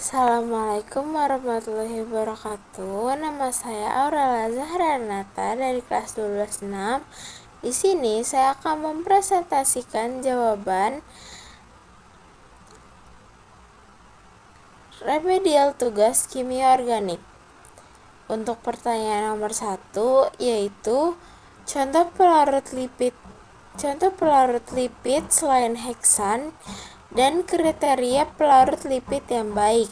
Assalamualaikum warahmatullahi wabarakatuh. Nama saya Aurela Zahranata dari kelas 12-6. Di sini saya akan mempresentasikan jawaban remedial tugas kimia organik. Untuk pertanyaan nomor 1 yaitu contoh pelarut lipid selain heksan dan kriteria pelarut lipid yang baik.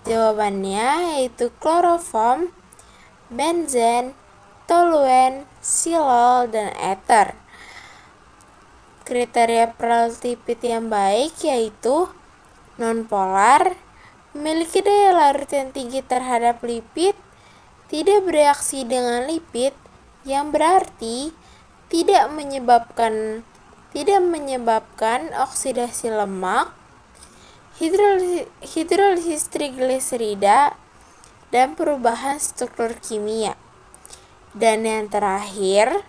Jawabannya yaitu kloroform, benzen, toluen, silol, dan ether. Kriteria pelarut lipid yang baik yaitu nonpolar, memiliki daya larut yang tinggi terhadap lipid, tidak bereaksi dengan lipid, yang berarti tidak menyebabkan oksidasi lemak, hidrolisis trigliserida, dan perubahan struktur kimia. Dan yang terakhir,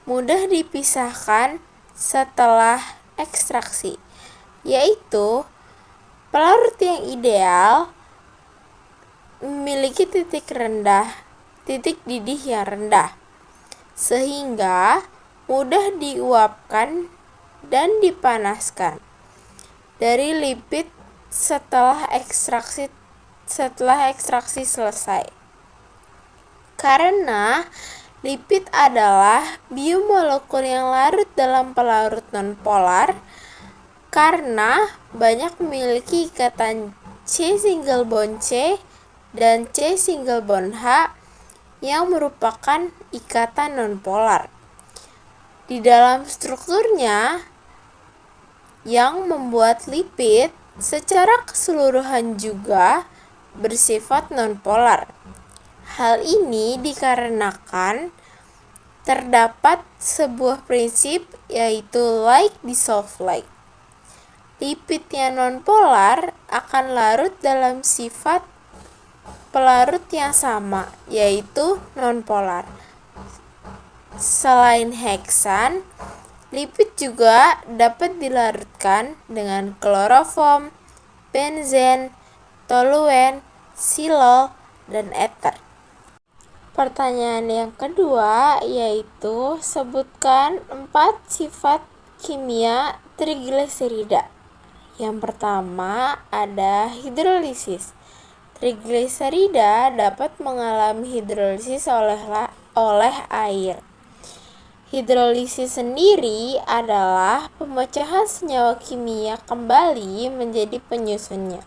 mudah dipisahkan setelah ekstraksi, yaitu pelarut yang ideal memiliki titik didih yang rendah, sehingga mudah diuapkan dan dipanaskan dari lipid setelah ekstraksi selesai. Karena lipid adalah biomolekul yang larut dalam pelarut nonpolar, karena banyak memiliki ikatan C single bond C dan C single bond H yang merupakan ikatan nonpolar di dalam strukturnya, yang membuat lipid secara keseluruhan juga bersifat nonpolar. Hal ini dikarenakan terdapat sebuah prinsip, yaitu like dissolve like. Lipid yang nonpolar akan larut dalam sifat pelarut yang sama, yaitu nonpolar. Selain heksan, lipid juga dapat dilarutkan dengan kloroform, benzen, toluen, silol, dan ether. Pertanyaan yang kedua yaitu sebutkan 4 sifat kimia trigliserida. Yang pertama ada hidrolisis. Trigliserida dapat mengalami hidrolisis oleh air. Hidrolisis sendiri adalah pemecahan senyawa kimia kembali menjadi penyusunnya.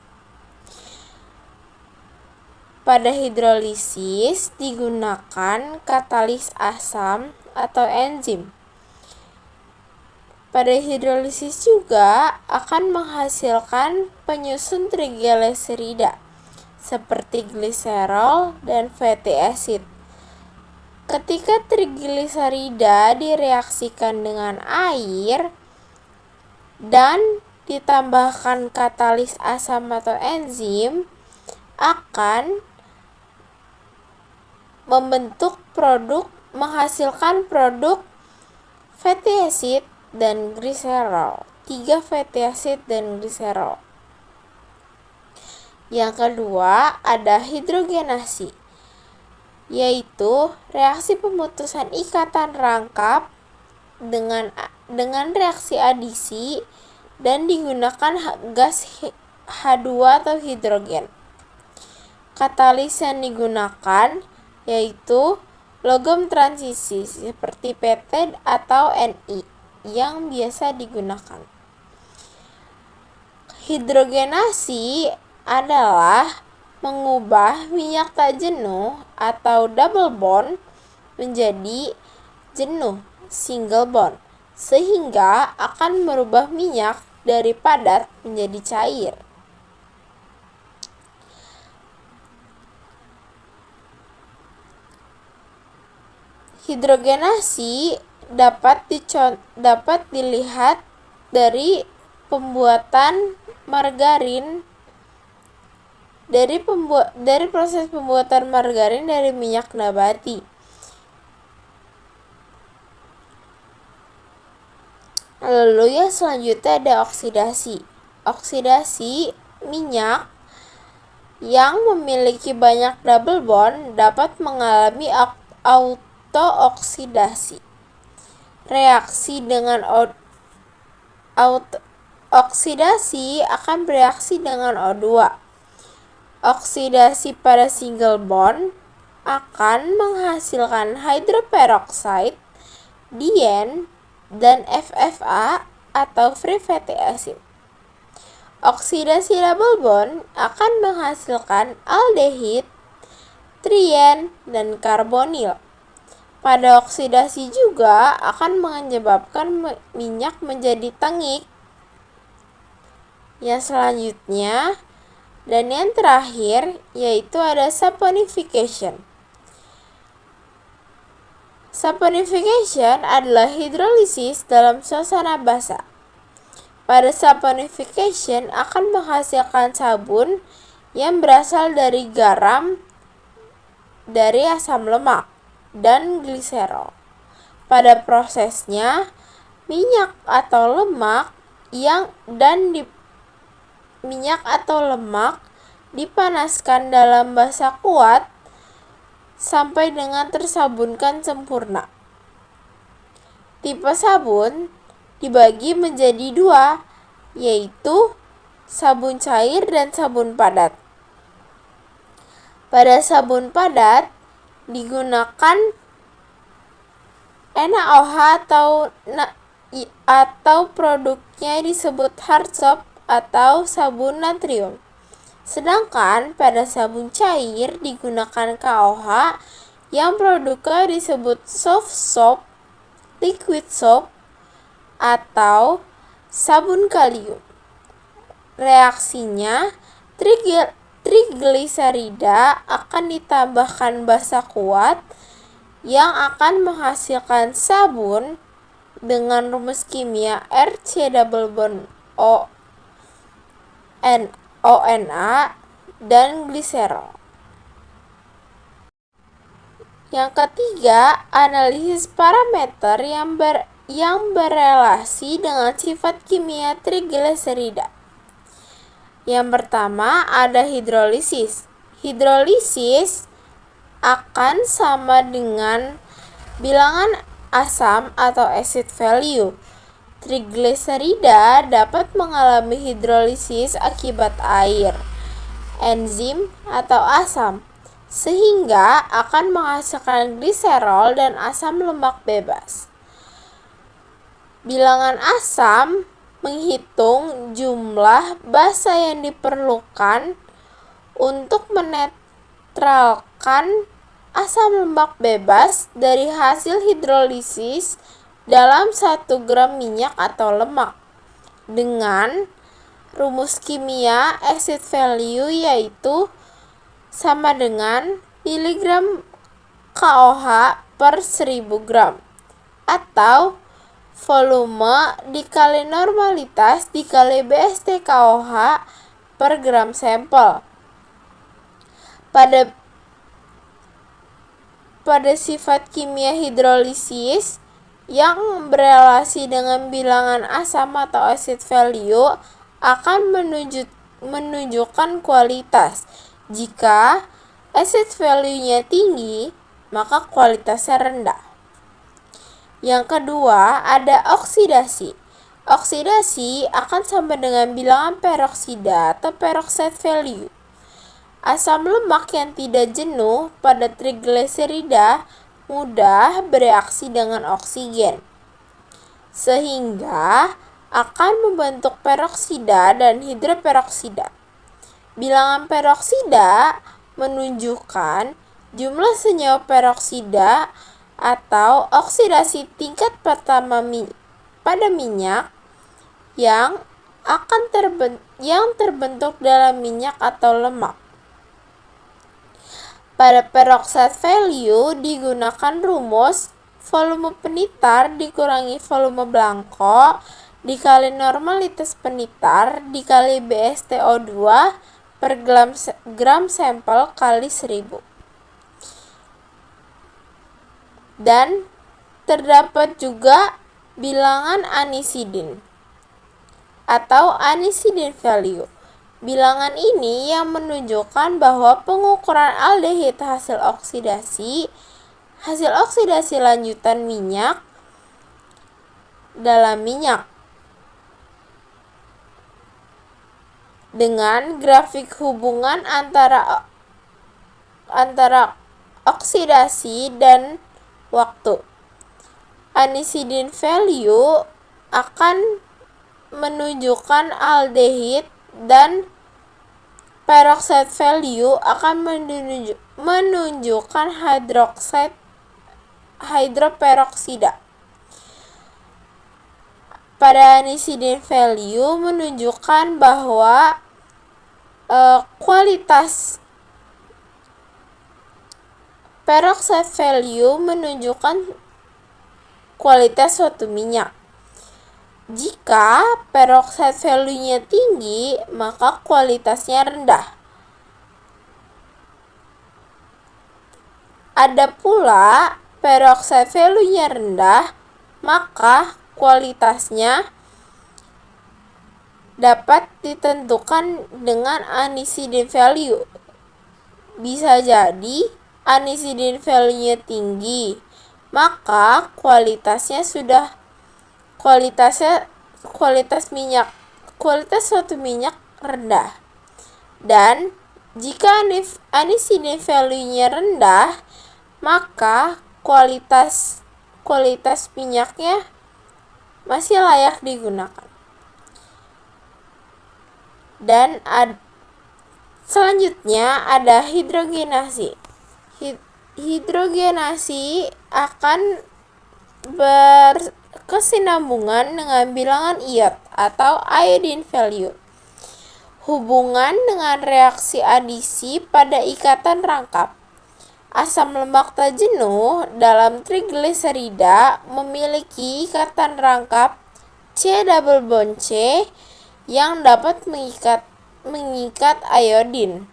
Pada hidrolisis digunakan katalis asam atau enzim. Pada hidrolisis juga akan menghasilkan penyusun trigliserida seperti gliserol dan fatty acid. Ketika trigliserida direaksikan dengan air dan ditambahkan katalis asam atau enzim, akan menghasilkan produk fatty acid dan gliserol. 3 fatty acid dan gliserol. Yang kedua ada hidrogenasi, yaitu reaksi pemutusan ikatan rangkap dengan reaksi adisi dan digunakan gas H2 atau hidrogen. Katalis yang digunakan yaitu logam transisi seperti PT atau Ni yang biasa digunakan. Hidrogenasi adalah mengubah minyak tak jenuh atau double bond menjadi jenuh single bond, sehingga akan merubah minyak dari padat menjadi cair. Hidrogenasi dapat dilihat dari pembuatan margarin dari proses pembuatan margarin dari minyak nabati. Lalu yang selanjutnya ada oksidasi. Oksidasi minyak yang memiliki banyak double bond dapat mengalami autooksidasi. Reaksi dengan oksidasi akan bereaksi dengan O2. Oksidasi pada single bond akan menghasilkan hydroperoxide, diene, dan FFA atau free fatty acid. Oksidasi double bond akan menghasilkan aldehid, triene, dan karbonil. Pada oksidasi juga akan menyebabkan minyak menjadi tengik. Yang selanjutnya dan yang terakhir yaitu ada saponification. Saponification adalah hidrolisis dalam suasana basah. Pada saponification akan menghasilkan sabun yang berasal dari garam, dari asam lemak, dan gliserol. Pada prosesnya, minyak atau lemak dipanaskan dalam basa kuat sampai dengan tersabunkan sempurna. Tipe sabun dibagi menjadi dua, yaitu sabun cair dan sabun padat. Pada sabun padat digunakan NaOH atau produknya disebut hard soap atau sabun natrium. Sedangkan pada sabun cair digunakan KOH yang produknya disebut soft soap, liquid soap, atau sabun kalium. Reaksinya, trigliserida akan ditambahkan basa kuat yang akan menghasilkan sabun dengan rumus kimia RC-ONA dan gliserol. Yang ketiga, analisis parameter yang berelasi dengan sifat kimia trigliserida. Yang pertama ada hidrolisis. Hidrolisis akan sama dengan bilangan asam atau acid value. Trigliserida dapat mengalami hidrolisis akibat air, enzim, atau asam, sehingga akan menghasilkan gliserol dan asam lemak bebas. Bilangan asam menghitung jumlah basa yang diperlukan untuk menetralkan asam lemak bebas dari hasil hidrolisis dalam 1 gram minyak atau lemak dengan rumus kimia acid value yaitu sama dengan miligram KOH per 1000 gram atau volume dikali normalitas dikali BST KOH per gram sampel. Pada sifat kimia hidrolisis yang berelasi dengan bilangan asam atau acid value akan menunjukkan kualitas. Jika acid value-nya tinggi, maka kualitasnya rendah. Yang kedua, ada oksidasi. Oksidasi akan sama dengan bilangan peroksida atau peroxide value. Asam lemak yang tidak jenuh pada trigliserida mudah bereaksi dengan oksigen, sehingga akan membentuk peroksida dan hidroperoksida. Bilangan peroksida menunjukkan jumlah senyawa peroksida atau oksidasi tingkat pertama pada minyak yang terbentuk dalam minyak atau lemak. Pada peroxide value digunakan rumus volume penitar dikurangi volume blanko dikali normalitas penitar dikali BSTO2 per gram sampel kali 1000. Dan terdapat juga bilangan anisidin atau anisidin value. Bilangan ini yang menunjukkan bahwa pengukuran aldehid hasil oksidasi lanjutan minyak dalam minyak. Dengan grafik hubungan antara oksidasi dan waktu. Anisidin value akan menunjukkan aldehid dan peroxide value akan menunjukkan hidroperoksida. Pada anisidin value menunjukkan bahwa kualitas, peroxide value menunjukkan kualitas suatu minyak. Jika peroxide value-nya tinggi, maka kualitasnya rendah. Ada pula peroxide value-nya rendah, maka kualitasnya dapat ditentukan dengan anisidin value. Bisa jadi anisidin value-nya tinggi, maka kualitas suatu minyak rendah. Dan jika anisidin value-nya rendah, maka kualitas minyaknya masih layak digunakan. Dan selanjutnya ada hidrogenasi. Hidrogenasi akan berkesinambungan dengan bilangan iot atau iodine value. Hubungan dengan reaksi adisi pada ikatan rangkap. Asam lemak tak jenuh dalam trigliserida memiliki ikatan rangkap C double bond C yang dapat mengikat iodin,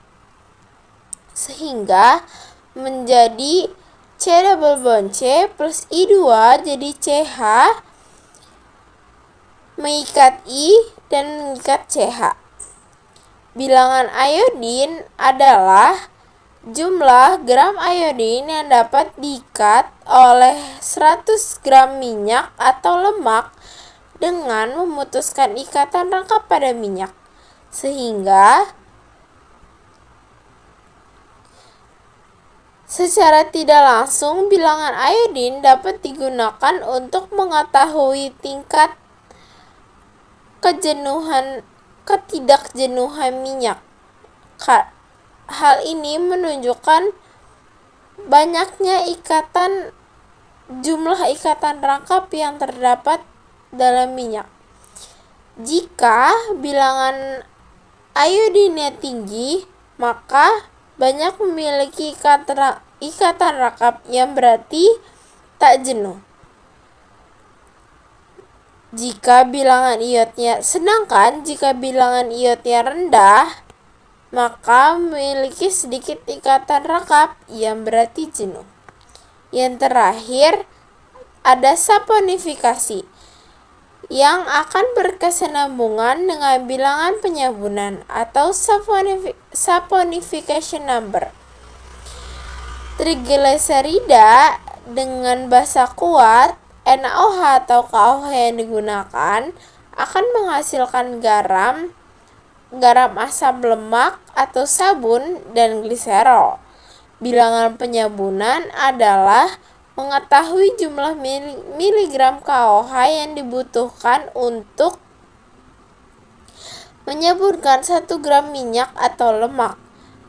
sehingga menjadi C double bond C plus I2 jadi CH mengikat I dan mengikat CH. Bilangan iodin adalah jumlah gram iodin yang dapat diikat oleh 100 gram minyak atau lemak dengan memutuskan ikatan rangkap pada minyak, sehingga secara tidak langsung bilangan iodin dapat digunakan untuk mengetahui tingkat ketidakjenuhan minyak. Hal ini menunjukkan banyaknya jumlah ikatan rangkap yang terdapat dalam minyak. Jika bilangan iodinnya tinggi, maka banyak memiliki ikatan rangkap yang berarti tak jenuh. Sedangkan jika bilangan iotnya rendah, maka memiliki sedikit ikatan rangkap yang berarti jenuh. Yang terakhir ada saponifikasi yang akan berkesinambungan dengan bilangan penyabunan atau saponification number. Trigliserida dengan basa kuat NaOH atau KOH yang digunakan akan menghasilkan garam asam lemak atau sabun dan gliserol. Bilangan penyabunan adalah mengetahui jumlah miligram KOH yang dibutuhkan untuk menyabunkan 1 gram minyak atau lemak.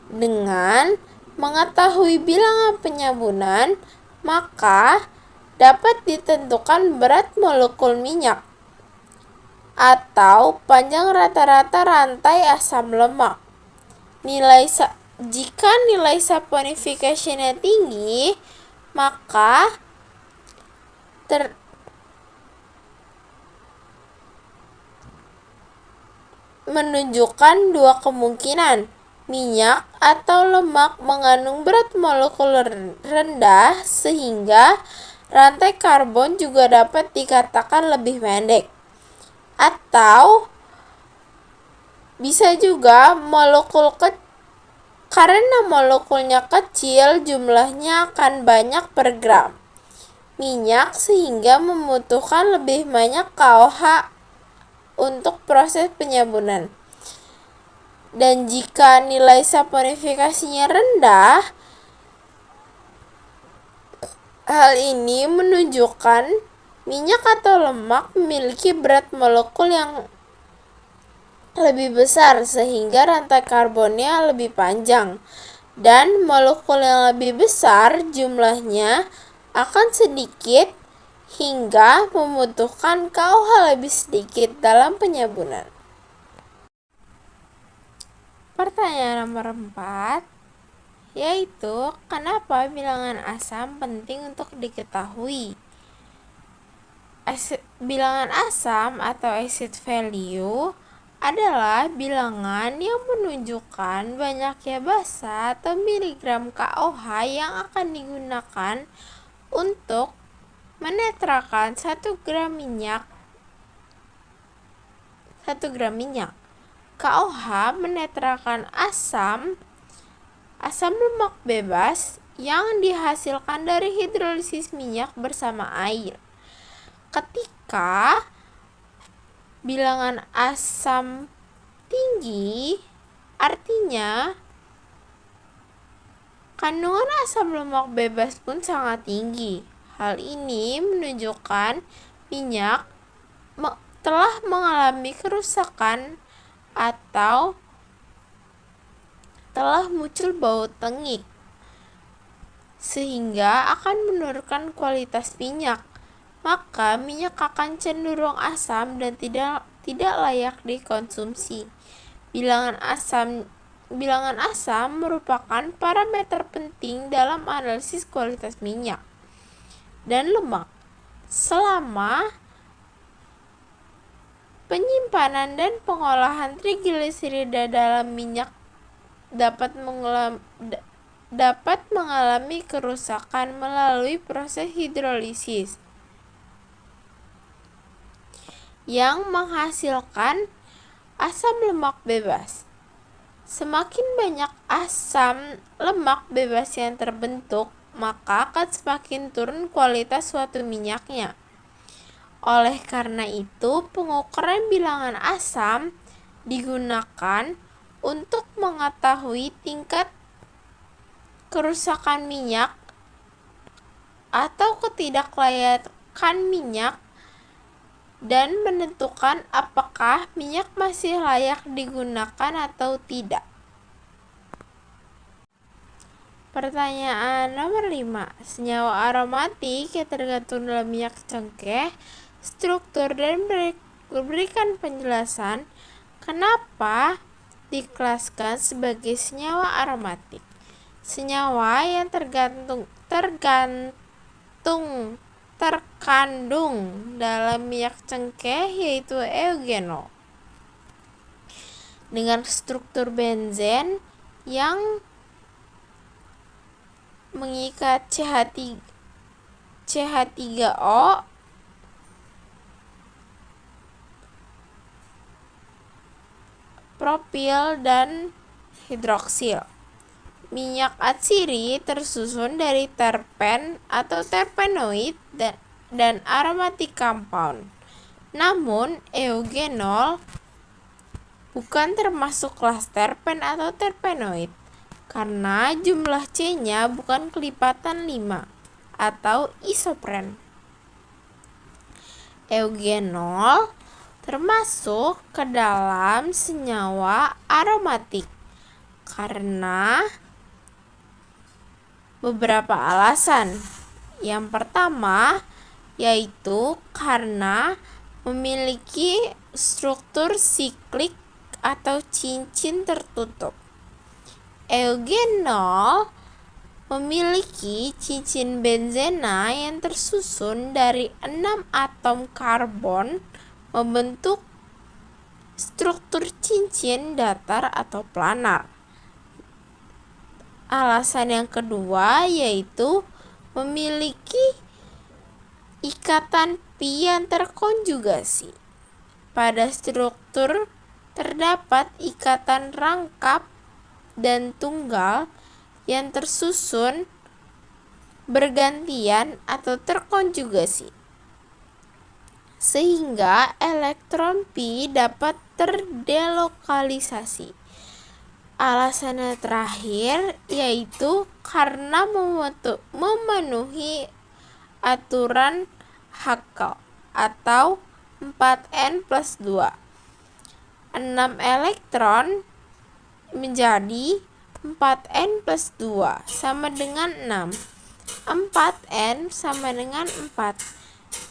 Dengan mengetahui bilangan penyabunan, maka dapat ditentukan berat molekul minyak atau panjang rata-rata rantai asam lemak. Jika nilai saponification-nya tinggi, maka menunjukkan dua kemungkinan. Minyak atau lemak mengandung berat molekul rendah sehingga rantai karbon juga dapat dikatakan lebih pendek. Atau Bisa juga karena molekulnya kecil, jumlahnya akan banyak per gram minyak sehingga membutuhkan lebih banyak KOH untuk proses penyabunan. Dan jika nilai saponifikasinya rendah, hal ini menunjukkan minyak atau lemak memiliki berat molekul yang lebih besar sehingga rantai karbonnya lebih panjang, dan molekul yang lebih besar jumlahnya akan sedikit hingga membutuhkan KOH lebih sedikit dalam penyabunan. Pertanyaan nomor 4 yaitu kenapa bilangan asam penting untuk diketahui? Bilangan asam atau acid value adalah bilangan yang menunjukkan banyaknya basa atau miligram KOH yang akan digunakan untuk menetralkan 1 gram minyak. KOH menetralkan asam lemak bebas yang dihasilkan dari hidrolisis minyak bersama air. Ketika bilangan asam tinggi, artinya kandungan asam lemak bebas pun sangat tinggi. Hal ini menunjukkan minyak telah mengalami kerusakan atau telah muncul bau tengik, sehingga akan menurunkan kualitas minyak. Maka minyak akan cenderung asam dan tidak layak dikonsumsi. Bilangan asam merupakan parameter penting dalam analisis kualitas minyak dan lemak. Selama penyimpanan dan pengolahan trigliserida dalam minyak dapat mengalami kerusakan melalui proses hidrolisis yang menghasilkan asam lemak bebas. Semakin banyak asam lemak bebas yang terbentuk, maka akan semakin turun kualitas suatu minyaknya. Oleh karena itu, pengukuran bilangan asam digunakan untuk mengetahui tingkat kerusakan minyak atau ketidaklayakan minyak dan menentukan apakah minyak masih layak digunakan atau tidak. Pertanyaan nomor 5. Senyawa aromatik yang tergantung dalam minyak cengkeh, struktur dan berikan penjelasan kenapa dikelaskan sebagai senyawa aromatik. Senyawa yang terkandung dalam minyak cengkeh yaitu eugenol dengan struktur benzen yang mengikat CH3O propil dan hidroksil. Minyak atsiri tersusun dari terpen atau terpenoid dan aromatic compound. Namun, eugenol bukan termasuk kelas terpen atau terpenoid karena jumlah C-nya bukan kelipatan 5 atau isopren. Eugenol termasuk ke dalam senyawa aromatik karena beberapa alasan. Yang pertama yaitu karena memiliki struktur siklik atau cincin tertutup. Eugenol memiliki cincin benzena yang tersusun dari 6 atom karbon membentuk struktur cincin datar atau planar. Alasan yang kedua yaitu memiliki ikatan pi yang terkonjugasi pada struktur terdapat ikatan rangkap dan tunggal yang tersusun bergantian atau terkonjugasi, sehingga elektron pi dapat terdelokalisasi. Alasannya terakhir yaitu karena memenuhi aturan Hackel atau 4n+2. 6 elektron menjadi 4n+2 sama dengan 6. 4n sama dengan 4.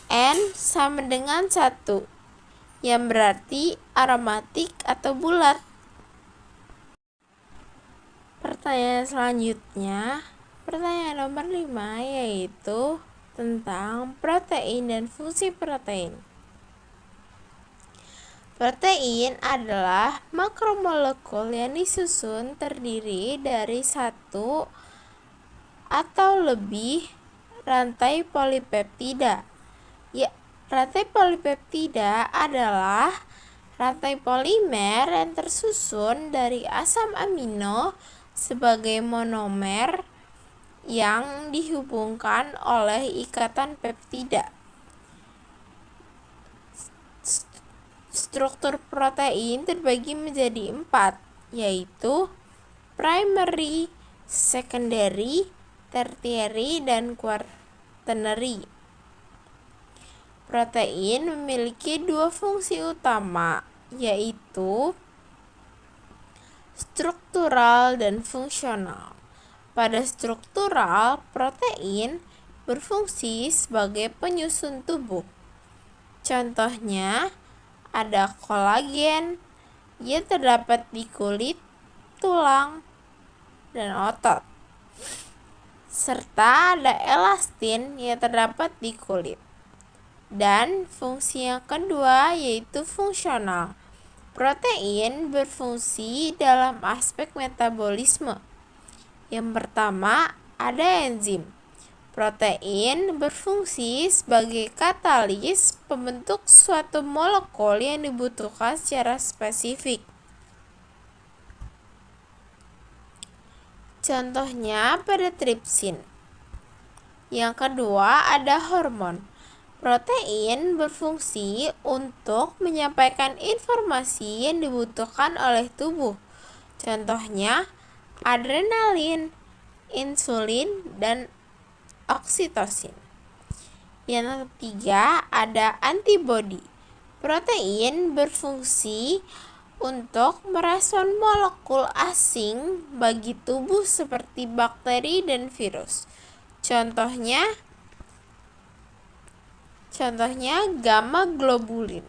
N sama dengan 1, yang berarti aromatik atau bulat. Pertanyaan selanjutnya, pertanyaan nomor 5, yaitu tentang protein dan fungsi protein. Protein adalah makromolekul yang disusun terdiri dari satu atau lebih rantai polipeptida. Rantai polipeptida adalah rantai polimer yang tersusun dari asam amino sebagai monomer yang dihubungkan oleh ikatan peptida. Struktur protein terbagi menjadi 4, yaitu primary, secondary, tertiary, dan quaternary. Protein memiliki 2 fungsi utama, yaitu struktural dan fungsional. Pada struktural, protein berfungsi sebagai penyusun tubuh. Contohnya, ada kolagen yang terdapat di kulit, tulang, dan otot, serta ada elastin yang terdapat di kulit. Dan fungsi yang kedua yaitu fungsional. Protein berfungsi dalam aspek metabolisme. Yang pertama, ada enzim. Protein berfungsi sebagai katalis pembentuk suatu molekul yang dibutuhkan secara spesifik. Contohnya pada tripsin. Yang kedua, ada hormon. Protein berfungsi untuk menyampaikan informasi yang dibutuhkan oleh tubuh. Contohnya, adrenalin, insulin, dan oksitosin. Yang ketiga, ada antibodi. Protein berfungsi untuk merespon molekul asing bagi tubuh seperti bakteri dan virus. Contohnya gamma globulin.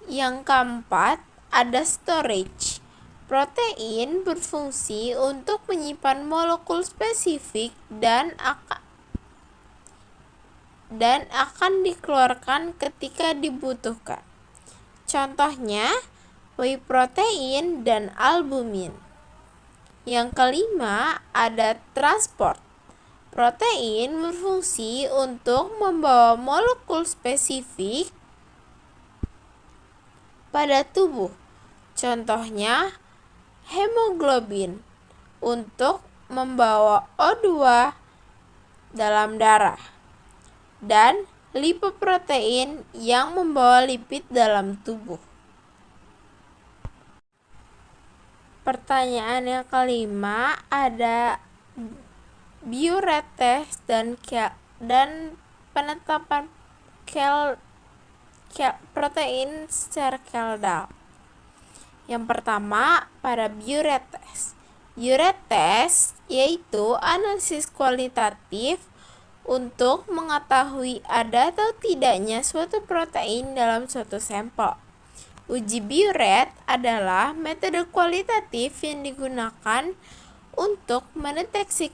Yang keempat, ada storage. Protein berfungsi untuk menyimpan molekul spesifik dan akan dikeluarkan ketika dibutuhkan. Contohnya, whey protein dan albumin. Yang kelima, ada transport. Protein berfungsi untuk membawa molekul spesifik pada tubuh. Contohnya, hemoglobin untuk membawa O2 dalam darah, dan lipoprotein yang membawa lipid dalam tubuh. Pertanyaan yang kelima, ada Biuret test dan penetapan protein secara Kaldal. Yang pertama, pada Biuret test. Biuret test yaitu analisis kualitatif untuk mengetahui ada atau tidaknya suatu protein dalam suatu sampel. Uji Biuret adalah metode kualitatif yang digunakan untuk mendeteksi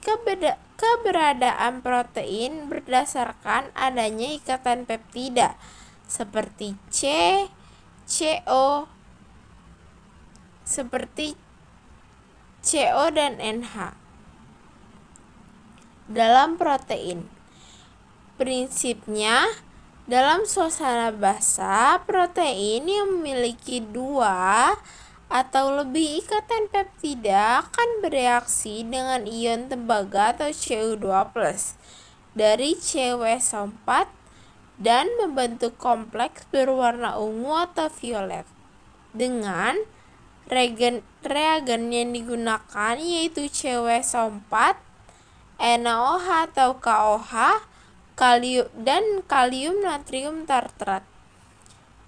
keberadaan protein berdasarkan adanya ikatan peptida seperti CO dan NH dalam protein. Prinsipnya, Dalam suasana basah, protein yang memiliki 2 atau lebih ikatan peptida akan bereaksi dengan ion tembaga atau Cu2+ dari CuSO4 dan membentuk kompleks berwarna ungu atau violet. Dengan reagen yang digunakan yaitu CuSO4, NaOH atau KOH, dan kalium natrium tartrat.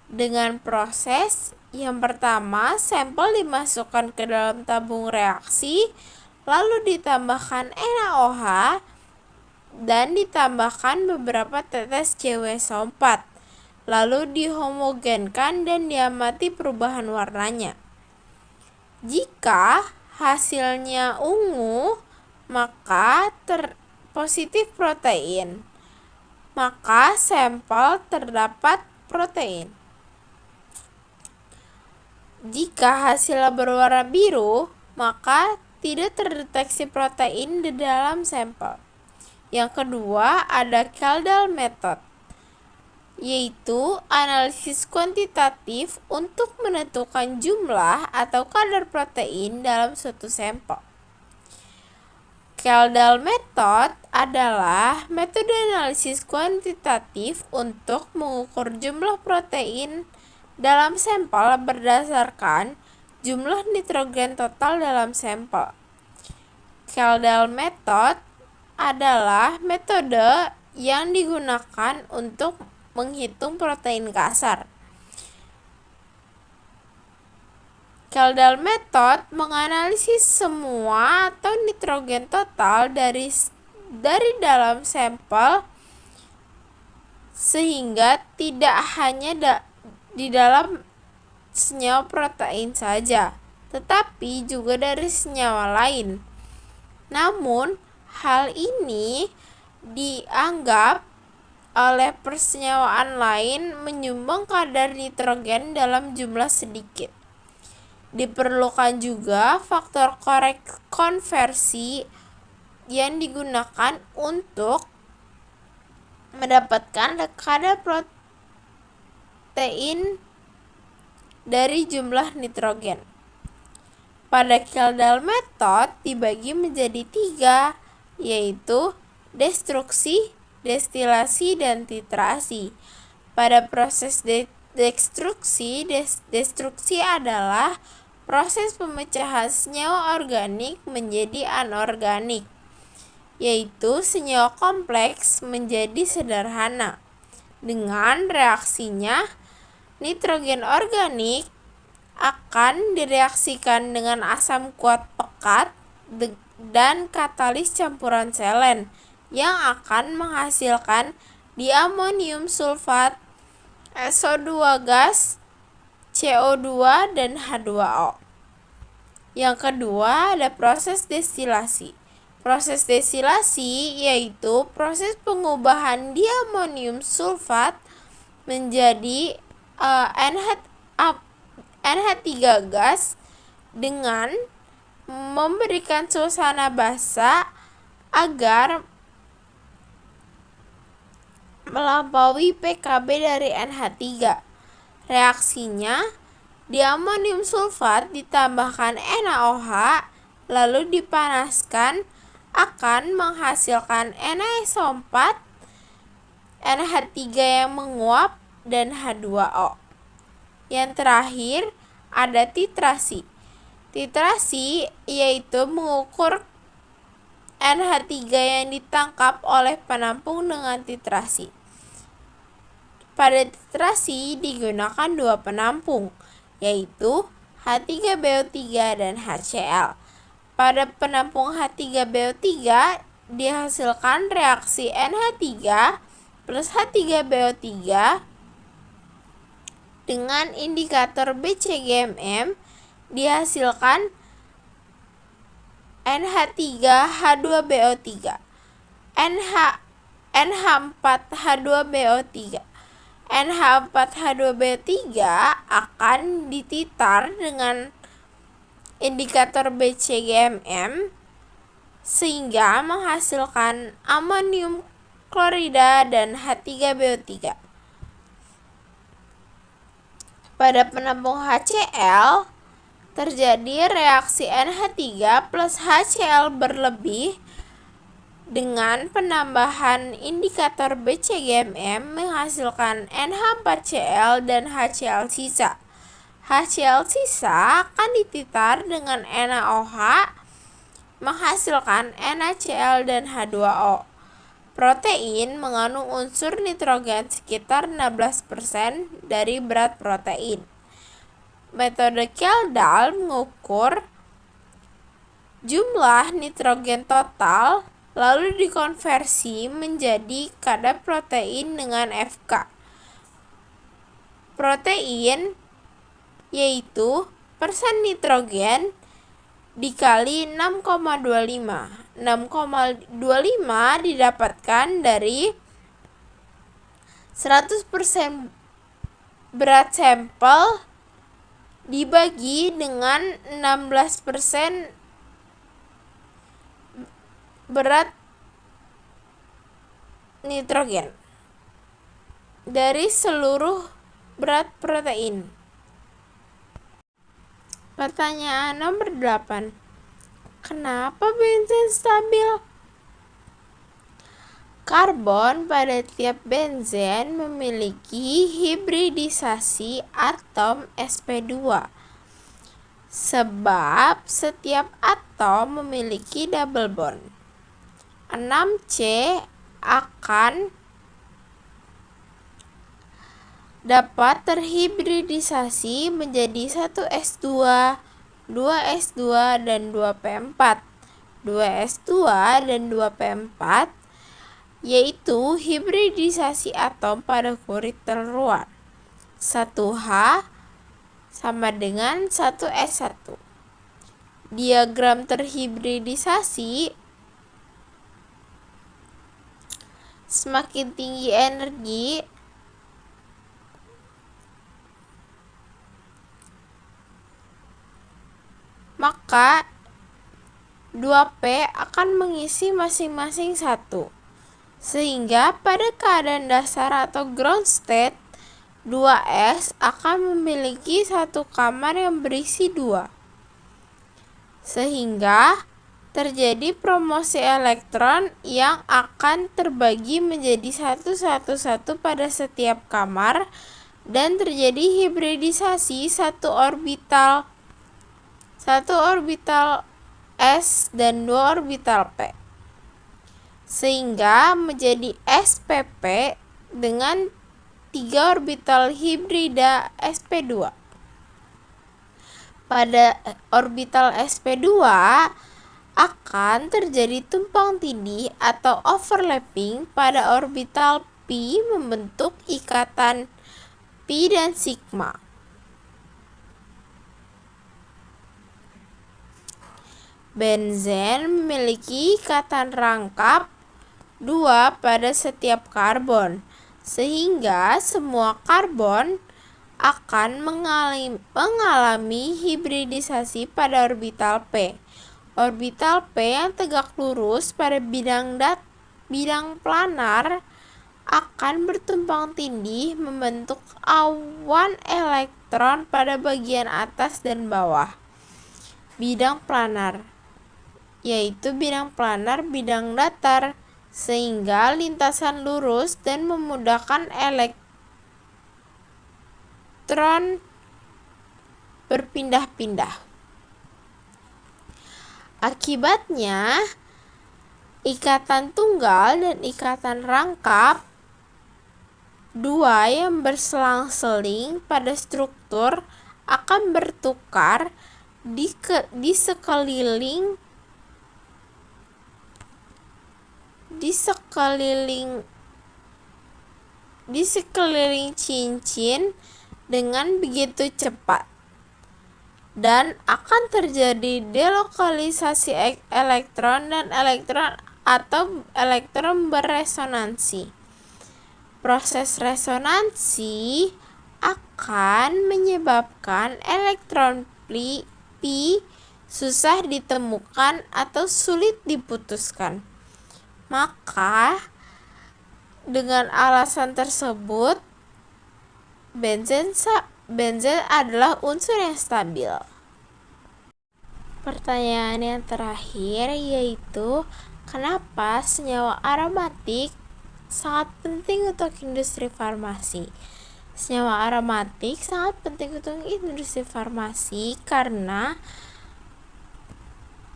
Dengan proses yang pertama, sampel dimasukkan ke dalam tabung reaksi, lalu ditambahkan NaOH dan ditambahkan beberapa tetes CuSO4, lalu dihomogenkan dan diamati perubahan warnanya. Jika hasilnya ungu, maka positif protein, maka sampel terdapat protein. Jika hasilnya berwarna biru, maka tidak terdeteksi protein di dalam sampel. Yang kedua, ada Kaldal Method, yaitu analisis kuantitatif untuk menentukan jumlah atau kadar protein dalam suatu sampel. Kaldal Method adalah metode analisis kuantitatif untuk mengukur jumlah protein dalam sampel berdasarkan jumlah nitrogen total dalam sampel. Kaldal Method adalah metode yang digunakan untuk menghitung protein kasar. Kaldal Method menganalisis semua atau nitrogen total dari dalam sampel, sehingga tidak hanya di dalam senyawa protein saja, tetapi juga dari senyawa lain. Namun, hal ini dianggap oleh persenyawaan lain menyumbang kadar nitrogen dalam jumlah sedikit. Diperlukan juga faktor konversi yang digunakan untuk mendapatkan kadar protein dari jumlah nitrogen. Pada Kaldal Method dibagi menjadi 3, yaitu destruksi, destilasi, dan titrasi. Pada proses destruksi adalah proses pemecahan senyawa organik menjadi anorganik, yaitu senyawa kompleks menjadi sederhana. Dengan reaksinya, nitrogen organik akan direaksikan dengan asam kuat pekat dan katalis campuran selen yang akan menghasilkan diamonium sulfat, SO2 gas, CO2, dan H2O. Yang kedua ada proses destilasi. Proses destilasi yaitu proses pengubahan diamonium sulfat menjadi NH3 gas dengan memberikan suasana basah agar melampaui pKb dari NH3. Reaksinya, diamonium sulfat ditambahkan NaOH lalu dipanaskan akan menghasilkan NaSO4, NH3 yang menguap, dan H2O. Yang terakhir ada titrasi. Titrasi yaitu mengukur NH3 yang ditangkap oleh penampung dengan titrasi. Pada titrasi digunakan 2 penampung, yaitu H3BO3 dan HCl. Pada penampung H3BO3 dihasilkan reaksi NH3 plus H3BO3 dengan indikator BCGMM dihasilkan NH3H2BO3, NH4H2BO3. NH4H2BO3 akan dititar dengan indikator BCGMM sehingga menghasilkan amonium klorida dan H3BO3. Pada penampung HCl, terjadi reaksi NH3 plus HCl berlebih dengan penambahan indikator BCGMM menghasilkan NH4Cl dan HCl sisa. HCl sisa akan dititar dengan NaOH menghasilkan NaCl dan H2O. Protein mengandung unsur nitrogen sekitar 16% dari berat protein. Metode Kjeldahl mengukur jumlah nitrogen total lalu dikonversi menjadi kadar protein dengan FK. Protein yaitu persen nitrogen dikali 6,25. 6,25 didapatkan dari 100% berat sampel dibagi dengan 16% berat nitrogen dari seluruh berat protein. Pertanyaan nomor 8. Kenapa benzen stabil? Karbon pada tiap benzen memiliki hibridisasi atom sp2. Sebab setiap atom memiliki double bond. 6C akan dapat terhibridisasi menjadi 1s2, 2s2 dan 2p4. 2s2 dan 2p4 yaitu hibridisasi atom pada kurit terluar. 1H sama dengan 1s1. Diagram terhibridisasi, semakin tinggi energi maka 2P akan mengisi masing-masing 1. Sehingga pada keadaan dasar atau ground state, 2S akan memiliki satu kamar yang berisi 2. Sehingga terjadi promosi elektron yang akan terbagi menjadi 1 pada setiap kamar dan terjadi hibridisasi satu orbital S dan 2 orbital P, sehingga menjadi spp dengan 3 orbital hibrida sp2. Pada orbital sp2 akan terjadi tumpang tindih atau overlapping pada orbital P membentuk ikatan P dan sigma. Benzen memiliki ikatan rangkap 2 pada setiap karbon, sehingga semua karbon akan mengalami hibridisasi pada orbital P. Orbital P yang tegak lurus pada bidang planar akan bertumpang tindih membentuk awan elektron pada bagian atas dan bawah bidang planar, yaitu bidang planar bidang datar, sehingga lintasan lurus dan memudahkan elektron berpindah-pindah. Akibatnya, ikatan tunggal dan ikatan rangkap 2 yang berselang-seling pada struktur akan bertukar di sekeliling cincin dengan begitu cepat, dan akan terjadi delokalisasi elektron dan elektron beresonansi. Proses resonansi akan menyebabkan elektron P susah ditemukan atau sulit diputuskan. Maka dengan alasan tersebut, benzen benzen adalah unsur yang stabil. Pertanyaan yang terakhir yaitu, kenapa senyawa aromatik sangat penting untuk industri farmasi? Senyawa aromatik sangat penting untuk industri farmasi karena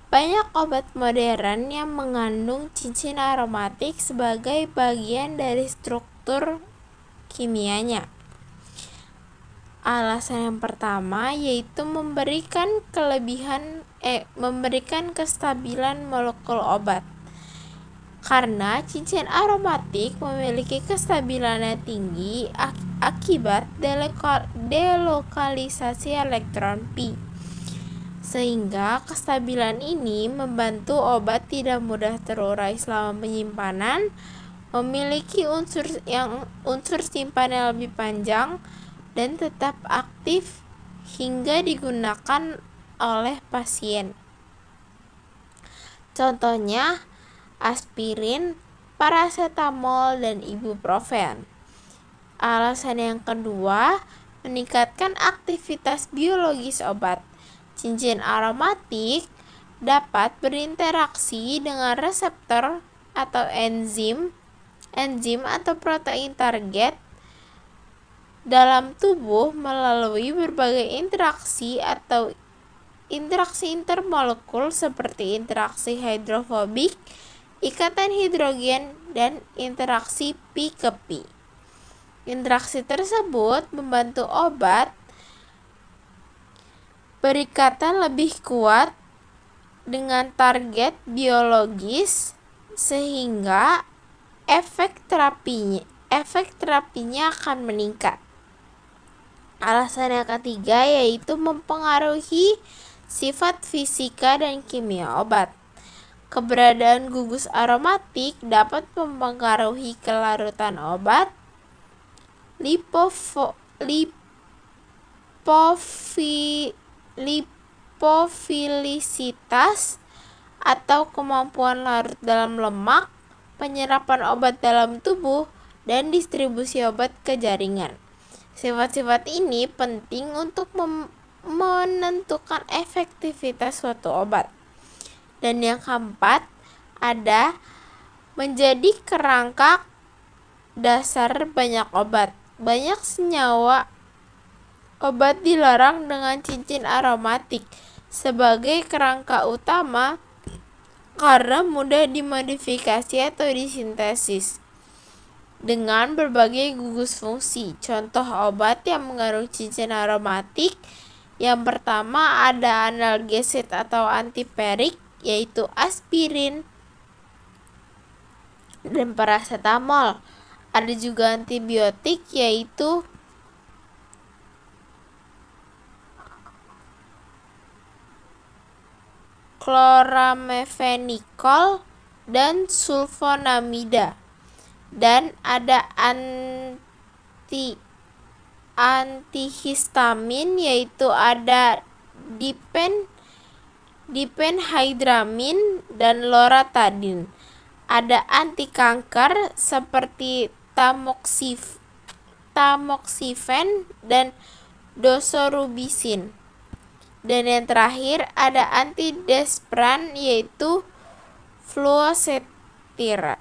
banyak obat modern yang mengandung cincin aromatik sebagai bagian dari struktur kimianya. Alasan yang pertama yaitu memberikan kestabilan molekul obat. Karena cincin aromatik memiliki kestabilan yang tinggi akibat delokalisasi elektron pi. Sehingga kestabilan ini membantu obat tidak mudah terurai selama penyimpanan, memiliki unsur simpan yang lebih panjang, dan tetap aktif hingga digunakan oleh pasien. Contohnya aspirin, paracetamol, dan ibuprofen. Alasan yang kedua, meningkatkan aktivitas biologis obat. Cincin aromatik dapat berinteraksi dengan reseptor atau enzim atau protein target dalam tubuh melalui berbagai interaksi atau interaksi intermolekul seperti interaksi hidrofobik, ikatan hidrogen, dan interaksi pi ke pi. Interaksi tersebut membantu obat berikatan lebih kuat dengan target biologis sehingga efek terapinya akan meningkat. Alasan yang ketiga yaitu mempengaruhi sifat fisika dan kimia obat. Keberadaan gugus aromatik dapat mempengaruhi kelarutan obat, lipofilisitas atau kemampuan larut dalam lemak, penyerapan obat dalam tubuh, dan distribusi obat ke jaringan. Sifat-sifat ini penting untuk menentukan efektivitas suatu obat. Dan yang keempat, ada menjadi kerangka dasar banyak obat. Banyak senyawa obat dilarang dengan cincin aromatik sebagai kerangka utama karena mudah dimodifikasi atau disintesis dengan berbagai gugus fungsi. Contoh obat yang mengandung cincin aromatik, yang pertama ada analgesit atau antiperik yaitu aspirin dan paracetamol. Ada juga antibiotik yaitu chloramphenicol dan sulfonamida. Dan ada antihistamin yaitu ada diphenhydramin dan loratadin. Ada anti kanker seperti tamoxifen dan doxorubicin. Dan yang terakhir ada antidesperan yaitu fluoxetine.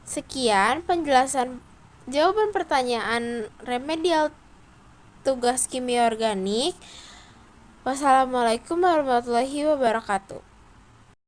Sekian penjelasan jawaban pertanyaan remedial tugas kimia organik. Wassalamualaikum warahmatullahi wabarakatuh.